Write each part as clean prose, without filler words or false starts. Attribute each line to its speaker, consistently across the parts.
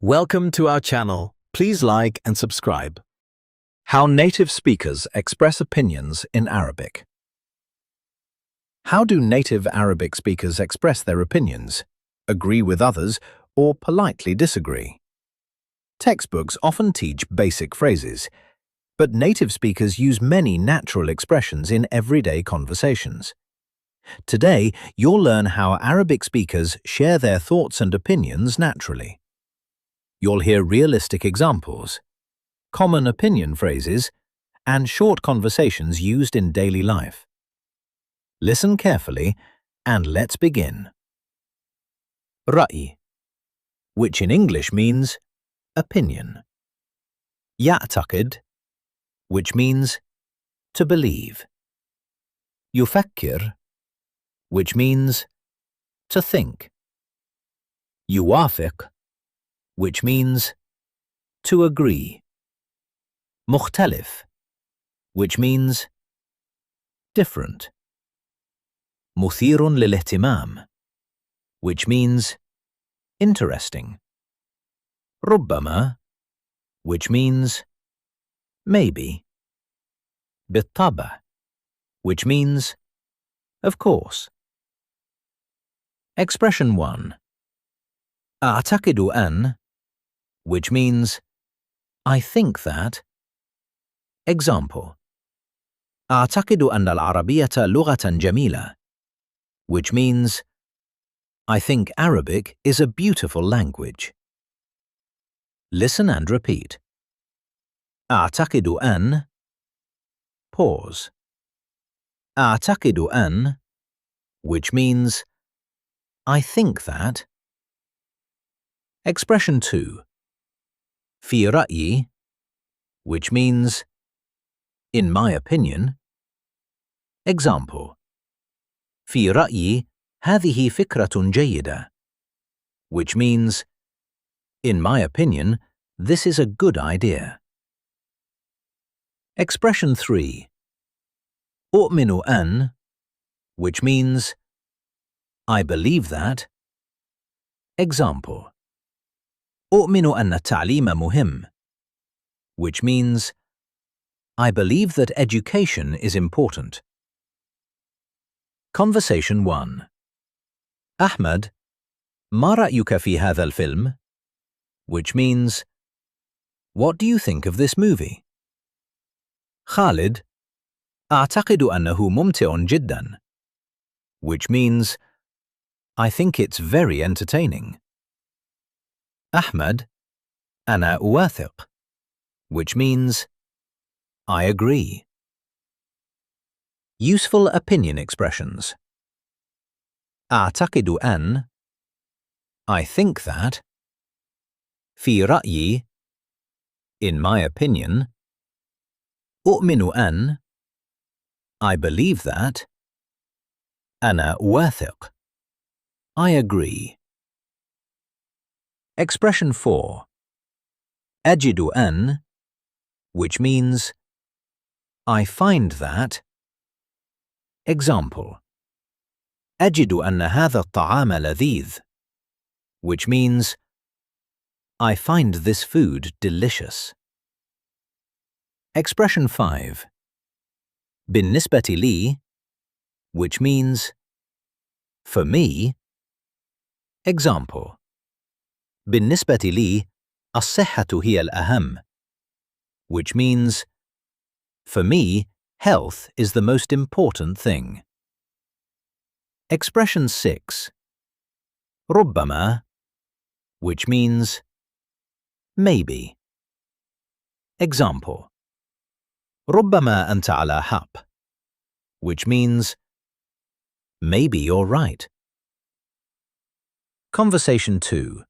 Speaker 1: Welcome to our channel. Please like and subscribe.
Speaker 2: How native speakers express opinions in Arabic. How do native Arabic speakers express their opinions, agree with others, or politely disagree? Textbooks often teach basic phrases, but native speakers use many natural expressions in everyday conversations. Today, you'll learn how Arabic speakers share their thoughts and opinions naturally. You'll hear realistic examples, common opinion phrases, and short conversations used in daily life. Listen carefully and let's begin. رأي, which in English means opinion. يعتقد, which means to believe. يفكر, which means to think. يوافق, which means to agree. مختلف, which means different. مثير للاهتمام, which means interesting. ربما, which means maybe. بالطبع, which means of course. Expression 1. أعتقد أن, which means I think that. Example. أعتقد أن العربية لغة جميلة, which means I think Arabic is a beautiful language. Listen and repeat. أعتقد أن. Pause. أعتقد أن, which means I think that. Expression 2. في رأيي, which means in my opinion. Example. في رأيي هذه فكرة جيدة, which means in my opinion this is a good idea. Expression 3. أؤمن أن, which means I believe that. Example. أؤمن أن التعليم مهم, which means I believe that education is important. Conversation 1. أحمد, ما رأيك في هذا الفيلم? Which means what do you think of this movie? خالد, أعتقد أنه ممتع جدا, which means I think it's very entertaining. أحمد, أنا أوافق, which means I agree. Useful opinion expressions. أعتقد أن, I think that. في رأيي, in my opinion. أؤمن أن, I believe that. أنا أوافق, I agree. Expression 4. أجد أن, which means I find that. Example. أجد أن هذا الطعام لذيذ, which means I find this food delicious. Expression 5. بالنسبة لي, which means for me. Example. بالنسبة لي الصحة هي الأهم, which means for me health is the most important thing. Expression 6. ربما, which means maybe. Example. ربما أنت على حق, which means maybe you're right. Conversation 2.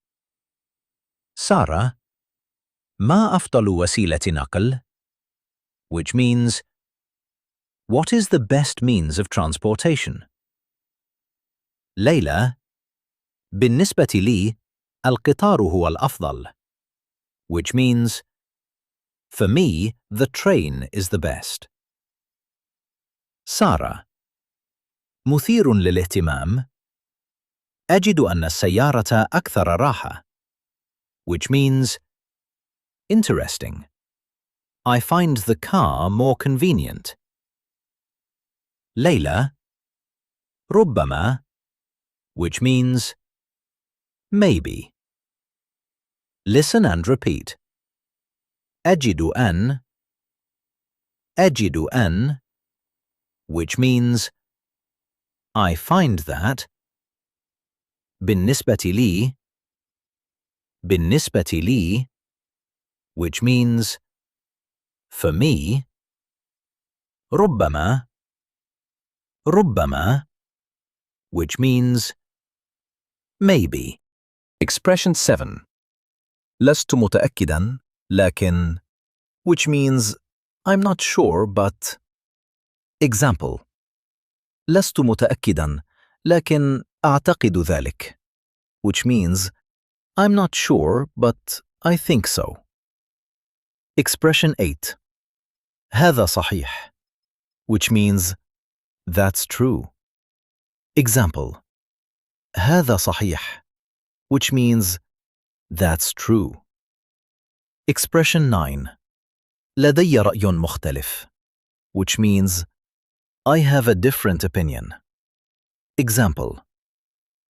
Speaker 2: سارة, ما أفضل وسيلة نقل? Which means what is the best means of transportation? ليلى, بالنسبة لي القطار هو الأفضل, which means for me the train is the best. سارة, مثير للاهتمام. أجد أن السيارة أكثر راحة, which means interesting. I find the car more convenient. Layla, ربما, which means maybe. Listen and repeat. أجد أن, which means I find that. بالنسبة لي, which means for me. ربما, which means maybe. Expression 7. لست متأكدا, لكن, which means I'm not sure but. Example. لست متأكدا, لكن أعتقد ذلك, which means I'm not sure but I think so. Expression 8. هذا صحيح, which means that's true. Example. هذا صحيح, which means that's true. Expression 9. لدي رأي مختلف, which means I have a different opinion. Example.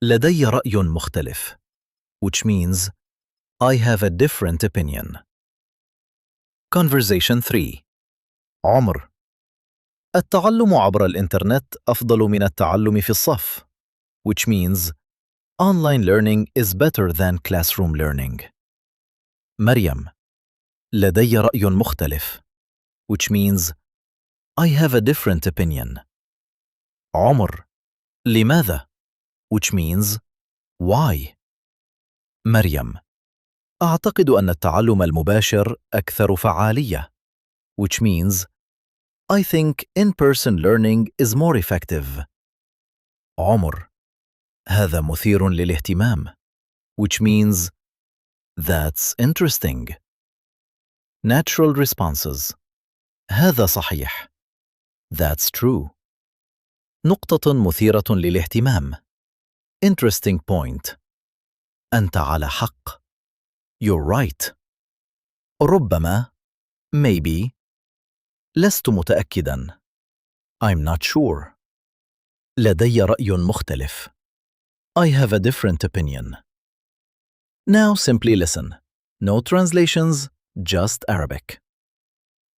Speaker 2: لدي رأي مختلف, which means I have a different opinion. Conversation 3. عمر. التعلم عبر الإنترنت أفضل من التعلم في الصف, which means online learning is better than classroom learning. مريم. لدي رأي مختلف, which means I have a different opinion. عمر. لماذا? which means why. مريم. أعتقد أن التعلم المباشر أكثر فعالية, which means I think in-person learning is more effective. عمر. هذا مثير للاهتمام, which means that's interesting. Natural responses. هذا صحيح. That's true. نقطة مثيرة للاهتمام. Interesting point. أنت على حق. You're right. ربما. Maybe. لست متأكدا. I'm not sure. لدي رأي مختلف. I have a different opinion. Now simply listen. No translations, just Arabic.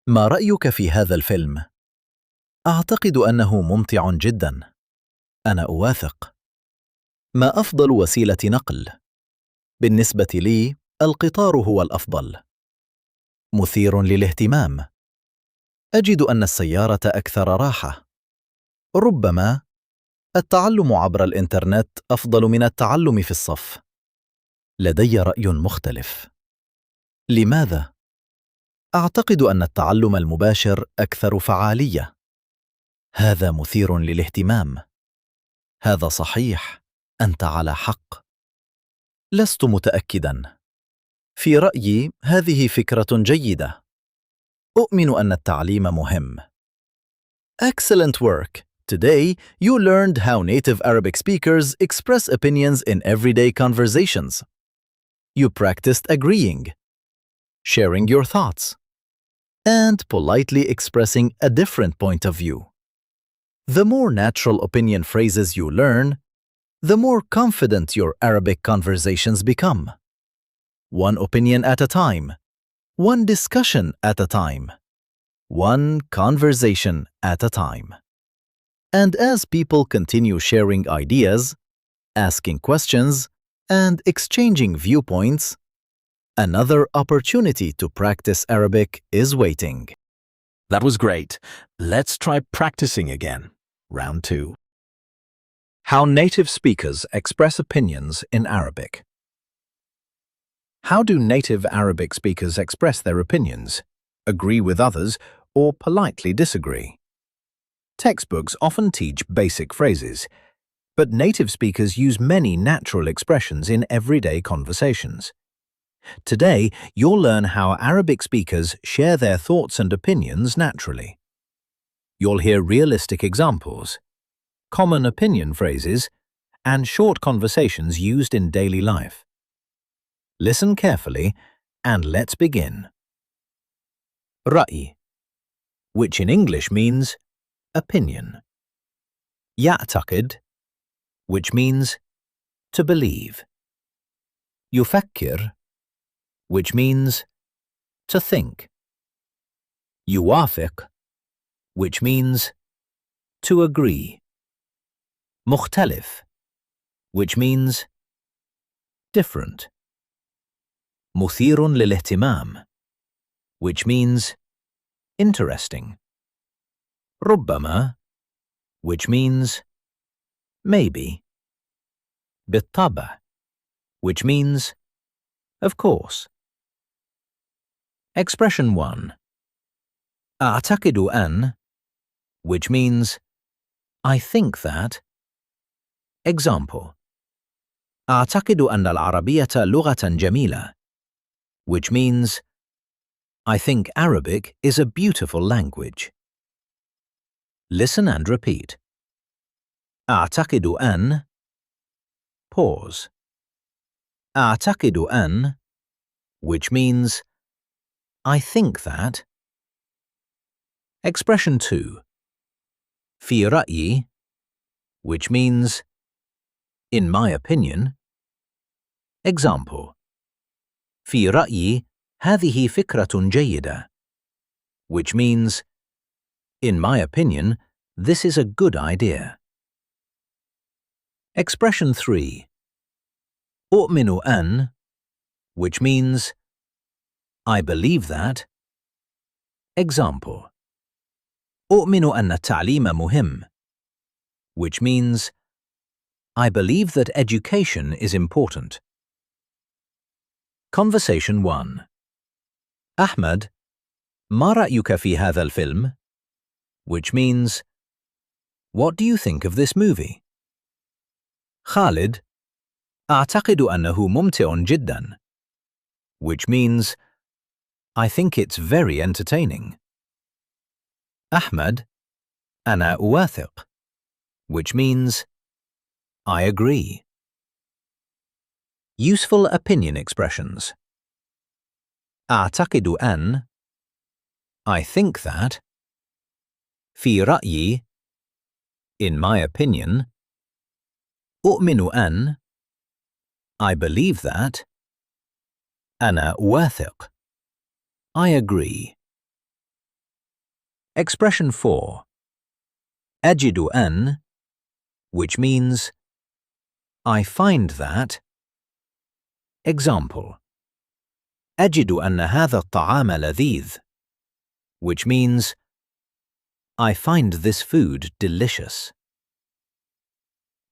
Speaker 2: ما رأيك في هذا الفيلم؟ أعتقد أنه ممتع جدا. أنا أوافق. ما أفضل وسيلة نقل؟ بالنسبة لي، القطار هو الأفضل. مثير للاهتمام. أجد أن السيارة أكثر راحة. ربما التعلم عبر الإنترنت أفضل من التعلم في الصف. لدي رأي مختلف. لماذا؟ أعتقد أن التعلم المباشر أكثر فعالية. هذا مثير للاهتمام. هذا صحيح. أنت على حق. لست متأكدا. في رأيي هذه فكرة جيدة. أؤمن أن التعليم مهم. Excellent work! Today, you learned how native Arabic speakers express opinions in everyday conversations. You practiced agreeing, sharing your thoughts, and politely expressing a different point of view. The more natural opinion phrases you learn, the more confident your Arabic conversations become. One opinion at a time, one discussion at a time, one conversation at a time. And as people continue sharing ideas, asking questions, and exchanging viewpoints, another opportunity to practice Arabic is waiting.
Speaker 1: That was great. Let's try practicing again. Round 2.
Speaker 2: How native speakers express opinions in Arabic. How do native Arabic speakers express their opinions, agree with others, or politely disagree? Textbooks often teach basic phrases, but native speakers use many natural expressions in everyday conversations. Today, you'll learn how Arabic speakers share their thoughts and opinions naturally. You'll hear realistic examples, common opinion phrases, and short conversations used in daily life. Listen carefully and let's begin. رأي, which in English means opinion. يعتقد, which means to believe. يفكر, which means to think. يوافق, which means to agree. مختلف, which means different. مثير للاهتمام, which means interesting. ربما, which means maybe. بالطبع, which means of course. Expression 1. أعتقد أن, which means I think that. Example. أعتقد أن العربية لغة جميلة, which means I think Arabic is a beautiful language. Listen and repeat. أعتقد أن. Pause. أعتقد أن, which means I think that. Expression 2. في رأيي, which means in my opinion. Example. في رأيي هذه فكرة جيدة, which means in my opinion this is a good idea. Expression 3. أؤمن أن, which means I believe that. Example. أؤمن أن التعليم مهم, which means I believe that education is important. Conversation 1. أحمد, ما رأيك في هذا الفيلم? Which means what do you think of this movie? خالد, أعتقد أنه ممتع جدا, which means I think it's very entertaining. أحمد, أنا أوافق, which means I agree. Useful opinion expressions. أعتقد أن, I think that. في رأيي, in my opinion. أؤمن أن, I believe that. أنا أوافق, I agree. Expression 4. أجد أن, which means I find that. Example. أجد أن هذا الطعام لذيذ, which means I find this food delicious.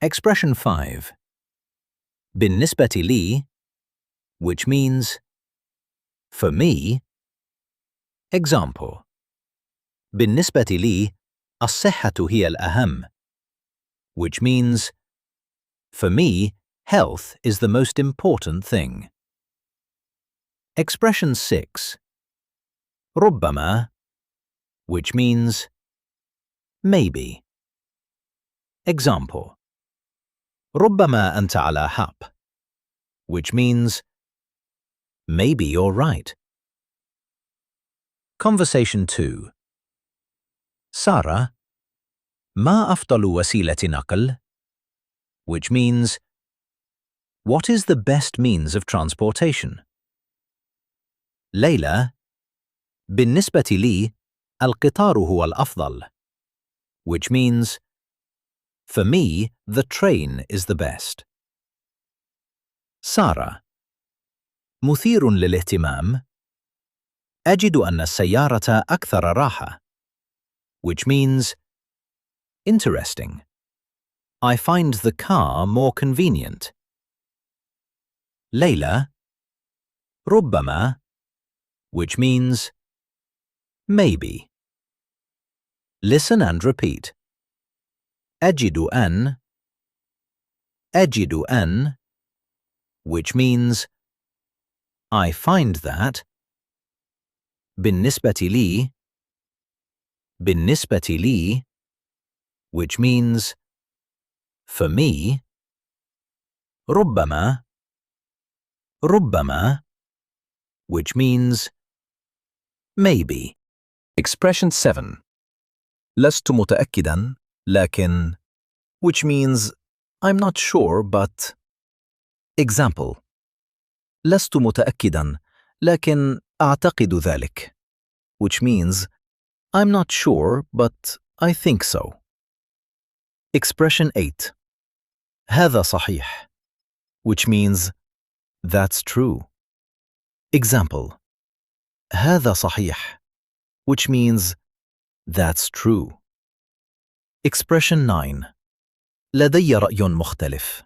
Speaker 2: Expression 5. بالنسبة لي, which means for me. Example. بالنسبة لي الصحة هي الأهم, which means for me health is the most important thing. Expression 6. ربما, which means maybe. Example. ربما أنت على حق, which means maybe you're right. Conversation 2. سارة, ما أفضل وسيلة نقل? Which means what is the best means of transportation? ليلى, بالنسبة لي القطار هو الأفضل, which means for me the train is the best. سارة, مثير للاهتمام. أجد أن السيارة أكثر راحة, which means interesting. I find the car more convenient. ليلى, ربما, which means maybe. Listen and repeat. أجد أن. أجد أن, which means I find that. بالنسبة لي. بالنسبة لي, which means for me. ربما. ربما, which means maybe. Expression 7. لست متأكدا, لكن, which means I'm not sure but. Example. لست متأكدا, لكن أعتقد ذلك, which means I'm not sure but I think so. Expression 8. هذا صحيح, which means that's true. Example. هذا صحيح, which means that's true. Expression 9. لدي رأي مختلف,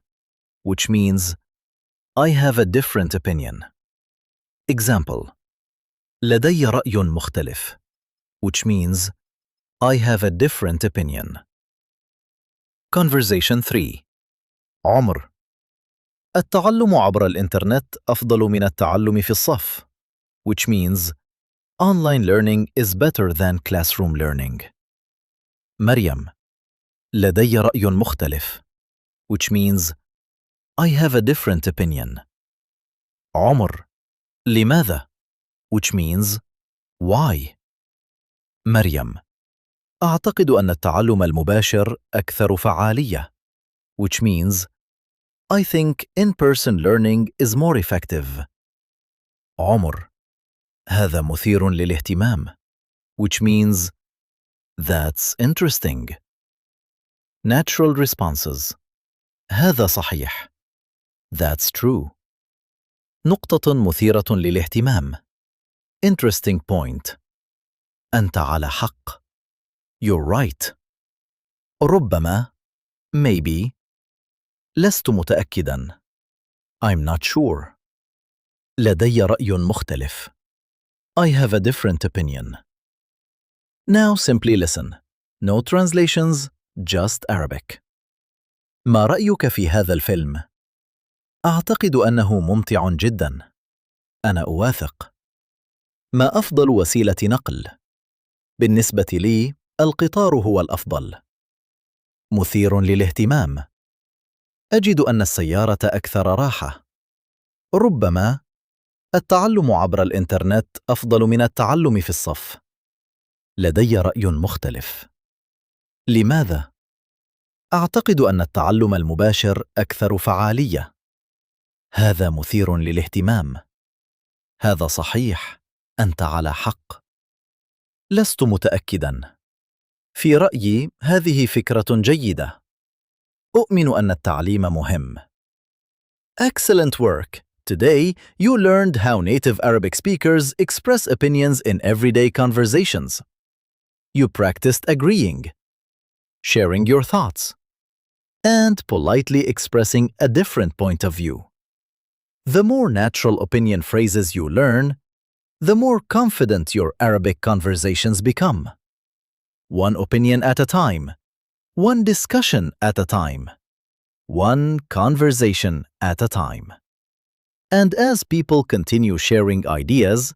Speaker 2: which means I have a different opinion. Example. لدي رأي مختلف, which means I have a different opinion. Conversation 3. عمر. التعلم عبر الإنترنت أفضل من التعلم في الصف, which means online learning is better than classroom learning. مريم. لدي رأي مختلف, which means I have a different opinion. عمر. لماذا? which means why. مريم. أعتقد أن التعلم المباشر أكثر فعالية, which means I think in-person learning is more effective. عمر. هذا مثير للاهتمام, which means that's interesting. Natural responses. هذا صحيح. That's true. نقطة مثيرة للاهتمام. Interesting point. أنت على حق. You're right. ربما. Maybe. لست متأكدا. I'm not sure. لدي رأي مختلف. I have a different opinion. Now simply listen. No translations, just Arabic. ما رأيك في هذا الفيلم؟ أعتقد أنه ممتع جدا. أنا أوافق. ما أفضل وسيلة نقل؟ بالنسبة لي، القطار هو الأفضل. مثير للاهتمام. أجد أن السيارة أكثر راحة. ربما التعلم عبر الإنترنت أفضل من التعلم في الصف. لدي رأي مختلف. لماذا؟ أعتقد أن التعلم المباشر أكثر فعالية. هذا مثير للاهتمام. هذا صحيح. أنت على حق. لست متأكدا. في رأيي هذه فكرة جيدة. أؤمن أن التعليم مهم. Excellent work! Today, you learned how native Arabic speakers express opinions in everyday conversations. You practiced agreeing, sharing your thoughts, and politely expressing a different point of view. The more natural opinion phrases you learn, the more confident your Arabic conversations become. One opinion at a time, one discussion at a time, one conversation at a time. And as people continue sharing ideas,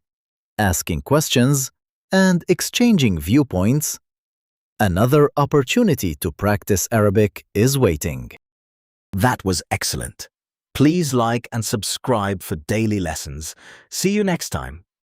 Speaker 2: asking questions, and exchanging viewpoints, another opportunity to practice Arabic is waiting.
Speaker 1: That was excellent. Please like and subscribe for daily lessons. See you next time.